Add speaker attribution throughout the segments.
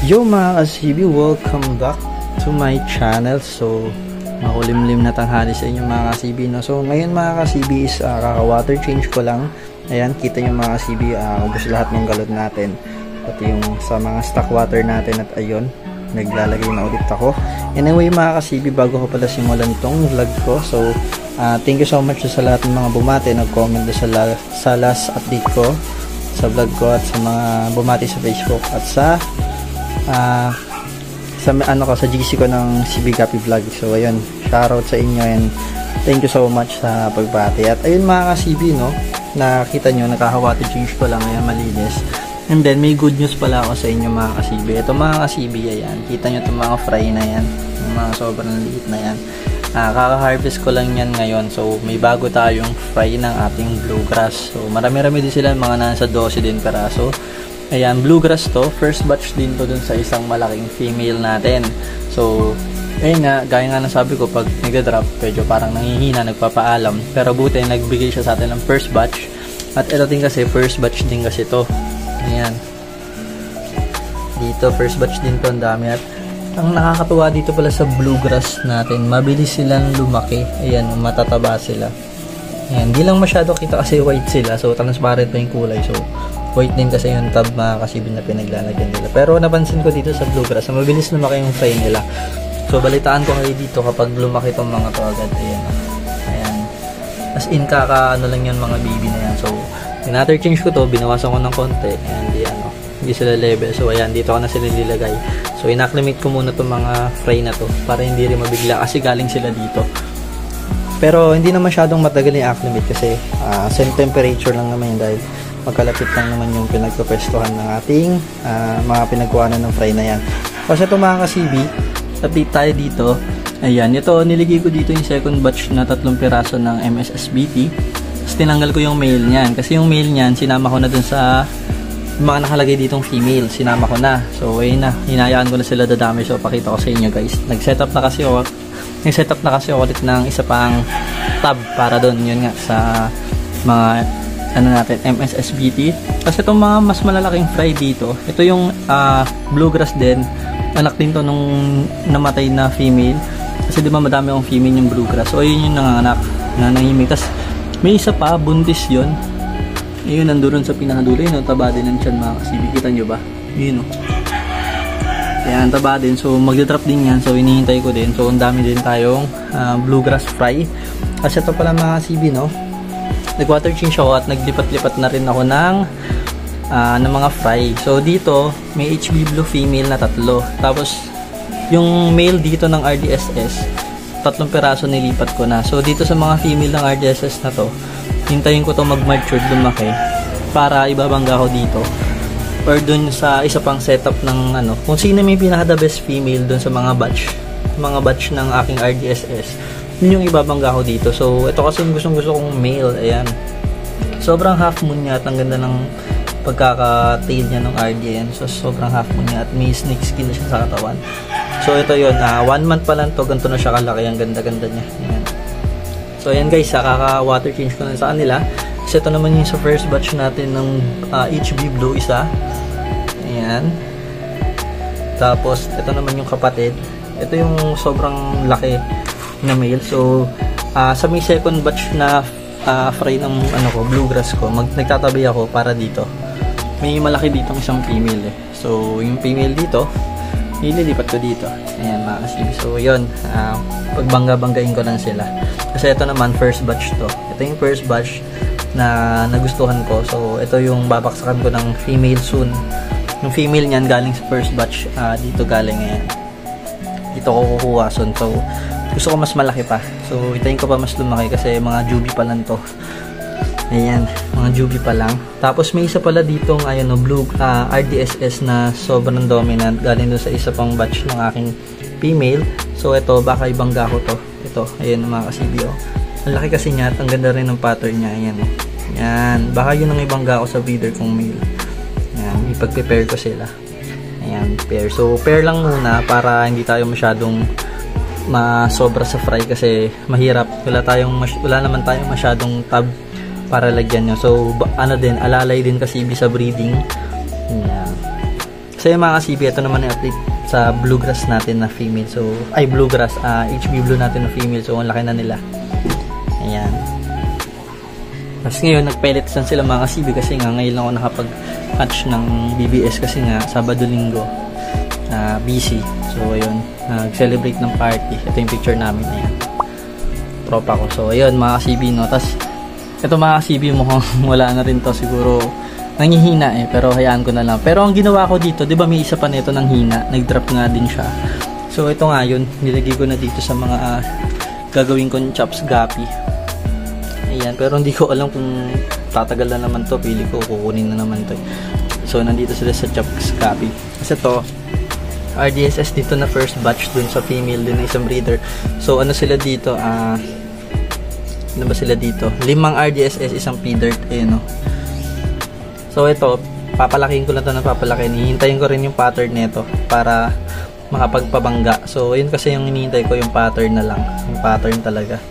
Speaker 1: Yo mga ka-CB, welcome back to my channel. So, makulimlim na tanghali sa inyo mga ka-CB, no? So, ngayon mga ka-CB is kaka-water change ko lang. Ayan, kita nyo mga ka-CB, ubos lahat ng galon natin. Pati yung sa mga stock water natin at ayun, naglalagay na ulit ako. Anyway mga ka-CB, bago ko pala simulan itong vlog ko. So, thank you so much sa lahat ng mga bumati, nag-comment sa last update ko sa vlog ko at sa mga bumati sa Facebook at sa sa GC ko ng CB Gapi Vlog. So ayun, shoutout sa inyo and thank you so much sa pagbati. At ayun mga ka-CB, no, nakita nyo, nakaka-water change ko lang, ayan, malinis. And then may good news pala ako sa inyo mga ka-CB. Ito mga ka-CB, ayan, kita nyo itong mga fry na yan, yung mga sobrang liit na yan. Kaka-harvest ko lang yan ngayon. So may bago tayong fry ng ating bluegrass. So marami-rami din sila, mga nasa 12 din peraso. Ayan, bluegrass to. First batch din to dun sa isang malaking female natin. So, ayun nga, gaya nga nasabi ko, pag nag-drop, medyo parang nangihina, nagpapaalam. Pero buti, nagbigay siya sa atin ng first batch. At ito din kasi, first batch din kasi to. Ayan. Dito, first batch din to, ang dami. At ang nakakatuwa dito pala sa bluegrass natin, mabilis silang lumaki. Ayan, matataba sila. Ayan, di lang masyado kita kasi white sila. So, transparent pa yung kulay. So, white din kasi yung tab mga ka-CB na pinaglalagyan nila. Pero napansin ko dito sa bluegrass, mabilis lumaki yung fry nila. So balitaan ko kayo dito kapag lumaki itong mga to agad. Ayan. Ayan. As in ano lang yan mga baby na yan. So water change ko to, binawasan ko ng konti. And hindi sila level. So ayan, dito ko na sila nilagay. So inacclimate ko muna itong mga fry na to para hindi rin mabigla kasi galing sila dito. Pero hindi na masyadong matagal yung acclimate kasi same temperature lang naman yun dahil magkalapit lang naman yung pinagpapwestuhan ng ating mga pinagkuhanan ng fry na yan. Kasi ito mga ka-CB, update tayo dito. Ayan, ito niligay ko dito yung second batch na 3 piraso ng MSSBT. Tapos tinanggal ko yung male niyan. Kasi yung male niyan, sinama ko na dun sa mga nakalagay ditong female. Sinama ko na. So, ayun na. Hinayaan ko na sila dadami. So, pakita ko sa inyo guys. Nag-setup na kasi ako ulit ng isa pang tab para dun. Yun nga, sa mga natin, MSSBT. Kasi itong mga mas malalaking fry dito, ito yung bluegrass din, anak din to nung namatay na female. Kasi di ba madami akong female yung bluegrass. So ayun yung nanganak na nangimik. Tapos may isa pa, buntis yun. Ayun, nandoon sa pinakadulo yun, taba din ng tiyan mga ka-CB. Kita nyo ba? Yun o. Ayan, taba din. So magdidrop din yan. So hinihintay ko din. So ang dami din tayong bluegrass fry. Kasi ito pala mga ka-CB, no? Nag-water change ako at naglipat-lipat na rin ako ng mga fry. So dito, may HB Blue female na 3. Tapos, yung male dito ng RDSS, 3 peraso nilipat ko na. So dito sa mga female ng RDSS na to, hintayin ko to mag-mature, lumaki, para ibabangga ko dito. Or dun sa isa pang setup ng kung sino may pinaka the best female dun sa mga batch ng aking RDSS. Yun yung ibabangga ko dito. So, ito kasi yung gusto kong male. Ayan. Sobrang half moon niya at ang ganda ng pagkaka-tail niya ng RDN. So, sobrang half moon niya at may snake skin na siya sa katawan. So, ito yun. 1 month pa lang to. Ganito na siya kalaki. Ang ganda-ganda niya. Ayan. So, ayan guys. Kaka-water change ko na sa kanila. Kasi ito naman yung sa first batch natin ng HB Blue isa. Ayan. Tapos, ito naman yung kapatid. Ito yung sobrang laki na male. So sa may second batch na fry ng bluegrass ko, nagtatabi ako para dito. May malaki ditong isang female eh. So yung female dito, ililipat ko dito. Ayan mga ka-CB. So yun, pagbangga-banggain ko lang sila. Kasi ito naman first batch to. Ito yung first batch na nagustuhan ko. So ito yung babaksakan ko ng female soon. Yung female niyan galing sa first batch, dito galing ngayon. Dito ko kukuha soon. So gusto ko mas malaki pa. So, itayin ko pa mas lumaki kasi mga jubi pa lang to. Ayan, mga jubi pa lang. Tapos, may isa pala ditong blue RDSS na sobrang dominant. Galing doon sa isa pang batch ng aking female. So, ito, baka ibangga ko to. Ito, ayan mga ka-CB. Ang laki kasi niya at ang ganda rin ng pattern niya. Ayan, ayan. Baka yun ang ibangga ko sa breeder kong male. Ayan, ipag-prepare ko sila. Ayan, pair. So, pair lang muna para hindi tayo masyadong masobra sa fry kasi mahirap. Wala naman tayong masyadong tab para lagyan nyo. So, alalay din kasi sa breeding. Ayan. So yung mga kasibi, ito naman yung update sa bluegrass natin na female. So, ay bluegrass, HB blue natin na female. So, ang laki na nila. Ayan. Tapos ngayon, nag-pellets lang sila mga kasibi kasi nga ngayon lang ako nakapag-hatch ng BBS kasi nga Sabado-Linggo busy. So, ayun. Nag-celebrate ng party. Ito yung picture namin. Ayan. Tropa ko. So, ayun mga kasibi, no? Tapos, ito mga kasibi, mukhang wala na rin to siguro. Nangihina pero hayaan ko na lang. Pero ang ginawa ko dito, 'di ba may isa pa nito ng hina, nag-drop nga din siya. So ito nga yun, nilagay ko na dito sa mga gagawin kong chops gapi. Ayan, pero hindi ko alam kung tatagal na naman to, pili ko kukunin na naman to. So nandito sila sa chops gapi. Kasi to RDSS dito na first batch dun sa female din na isang breeder. So ano sila dito, ano ba sila dito? 5 RDSS, isang P-dirt, no. So ito, papalakihin ko lang ito na papalakihin. Hihintayin ko rin yung pattern nito para makapagpabangga. So yun kasi yung hinihintay ko, yung pattern na lang. Yung pattern talaga.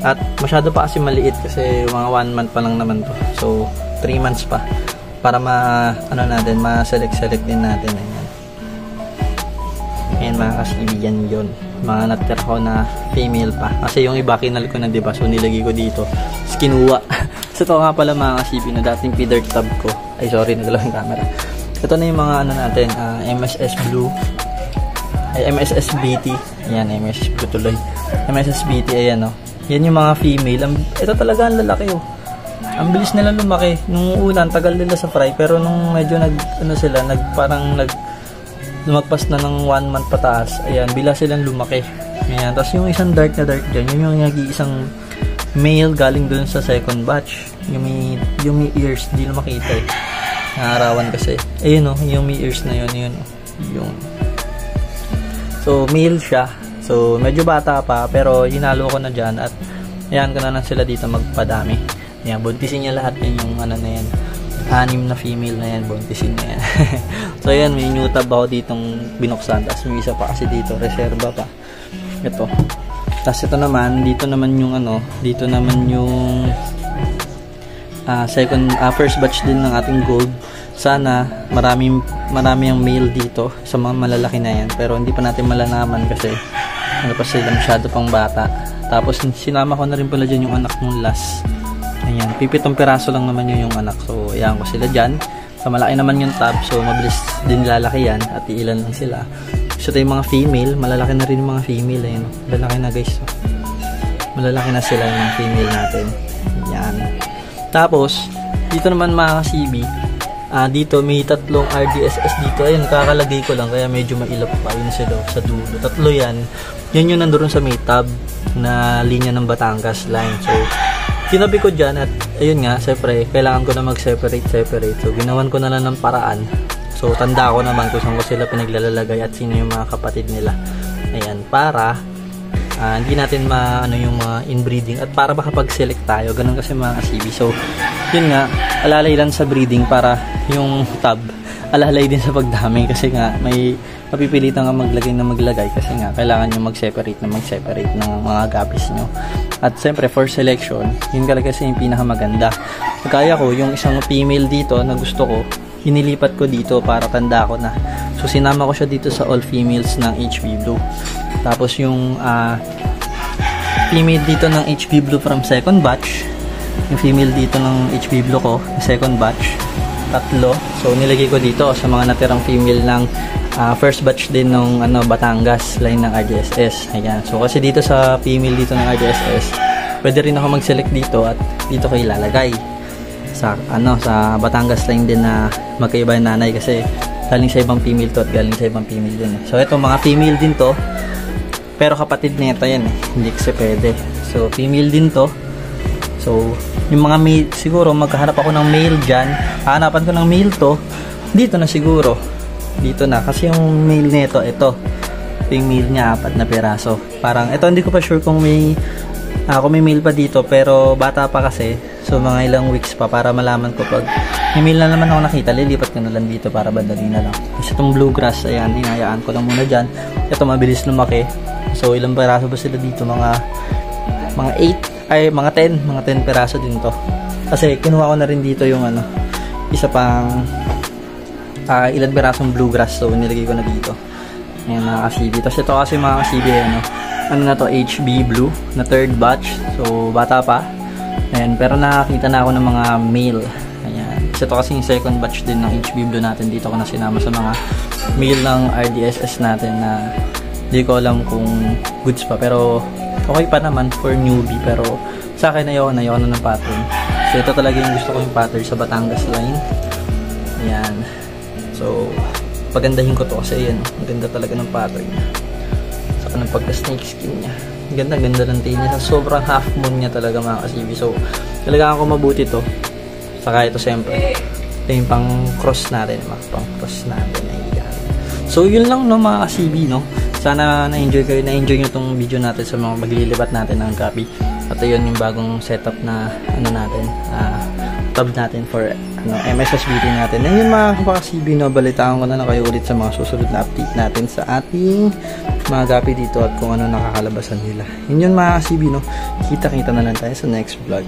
Speaker 1: At masyado pa kasi maliit kasi mga 1 month pa lang naman to. So 3 months pa para ma-select din natin. Ayan. Ayan mga kasibigan yun. Mga natira ko na female pa. Kasi yung iba kinal ko na, diba? So nilagay ko dito. Kinuha. So ito nga pala mga kasibi na dating feeder tab ko. Ay sorry, nagalaw yung camera. Ito na yung mga ano natin, MSS Blue. Ay MSS BT. Ayan, MSS Blue tuloy. MSS BT, ayan o. Yan yung mga female. Ito talaga ang lalaki o. Ang bilis nila lumaki. Nung una, tagal nila sa fry. Pero nung medyo lumagpas na ng 1 month pataas, ayan, bila silang lumaki. Ayan, tapos yung isang dark na dark dyan, yun yung nag-iisang male galing dun sa second batch. Yung may ears, di na makita eh. Nakarawan kasi. Ayun o, yung may ears na yun. Yung. So, male siya. So, medyo bata pa, pero hinalo ko na dyan at ayan ko na lang sila dito magpadami. Ayan, buntisin niya lahat yun yung ano na yan. 6 na female na yan, buntisin na yan. So ayan, may new tab ako ditong binuksan. Tapos may isa pa kasi dito, reserva pa. Ito. Tapos ito naman, dito naman yung first batch din ng ating gold. Sana marami ang male dito sa mga malalaki na yan. Pero hindi pa natin malalaman kasi ano pa sila, masyado pang bata. Tapos sinama ko na rin pala dyan yung anak ng last. Ayan, 7 piraso lang naman yung anak. So, ayan ko sila dyan. So, malaki naman yung tab. So, mabilis din lalaki yan. At ilan lang sila. So, ito yung mga female. Malalaki na rin yung mga female. Ayan, malalaki na guys. So, malalaki na sila yung mga female natin. Ayan. Tapos, dito naman mga ka-CB. Dito, may 3 RDSS dito. Ayan, kakalagay ko lang. Kaya medyo mailap pa yun sila sa dulo. 3 yan. Yan yung nandoon sa may tab na linya ng Batangas line. So, tinabi ko dyan at ayun nga, siyempre, kailangan ko na mag-separate. So, ginawan ko na lang ng paraan. So, tanda ko naman kung saan ko sila pinaglalagay at sino yung mga kapatid nila. Ayan, para hindi natin yung mga inbreeding at para makapag-select tayo. Ganun kasi mga kasibi. So, yun nga, alalay lang sa breeding para yung tab, alalay din sa pagdami kasi nga, may mapipilitan ka maglagay kasi nga, kailangan nyo mag-separate ng mga guppies nyo. At siyempre, for selection, yun kasi yung pinakamaganda. Kaya ko, yung isang female dito na gusto ko, inilipat ko dito para tanda ko na. So, sinama ko siya dito sa all females ng HB Blue. Tapos, yung female dito ng HB Blue from second batch, yung female dito ng HB Blue ko, second batch, 3. So, nilagay ko dito sa mga natirang female ng first batch din ng Batangas line ng RDSS. Ayan. So kasi dito sa female dito ng RDSS, pwede rin ako mag-select dito at dito ko ilalagay sa sa Batangas line din na magkaiba yung nanay kasi galing sa ibang female to at galing sa ibang female din. So ito mga female din to. Pero kapatid nito yan eh. Hindi kasi pwede. So female din to. So yung mga male, siguro magkahanap ako ng male dyan. Hahanapan ko ng male to. Dito na siguro. Dito na kasi yung male nito ito yung male niya 4 na piraso. Parang ito hindi ko pa sure kung may male pa dito pero bata pa kasi, so mga ilang weeks pa para malaman ko. Pag may male na naman ako nakita, lilipat ko na lang dito para bandali na lang. Kasi itong bluegrass, ayan, hinayaan ko lang muna dyan. Ito mabilis lumaki. So ilang piraso ba sila dito? Mga 10 piraso din to. Kasi kinuha ko na rin dito yung isa pang ilan pirasong bluegrass. So, nilagay ko na dito. Ayan, mga ka-CB. Tapos ito kasi mga ka-CB, ano na to, HB Blue na third batch. So, bata pa. Ayan, pero nakakita na ako ng mga male. Ayan. Kasi ito kasi yung second batch din ng HB Blue natin. Dito ko na sinama sa mga male ng RDSS natin na hindi ko alam kung goods pa. Pero, okay pa naman for newbie. Pero, sa akin, ayoko na ng pattern. So, ito talaga yung gusto ko yung pattern sa Batangas line. Ayan. So, pagandahin ko to kasi yan. Maganda talaga ng pattern niya. Saka ng pagka-snake skin niya. Ganda ng tail niya. Sa sobrang half moon niya talaga mga ka-CB. So, kailangan ko mabuti to. Saka ito siyempre. Ito yung pang cross natin. Pang cross natin. Ayan. So, yun lang no mga ka-CB no. Sana na-enjoy kayo. Na-enjoy nyo itong video natin sa mga maglilipat natin ng copy. At yun yung bagong setup na ano natin. Tab natin for MSSBT natin. And yun mga ka-CB no. Balitaan ko na kayo ulit sa mga susunod na update natin sa ating mga gapi dito at kung ano nakakalabasan nila. Yun yun mga ka-CB no. Kita-kita na lang tayo sa next vlog.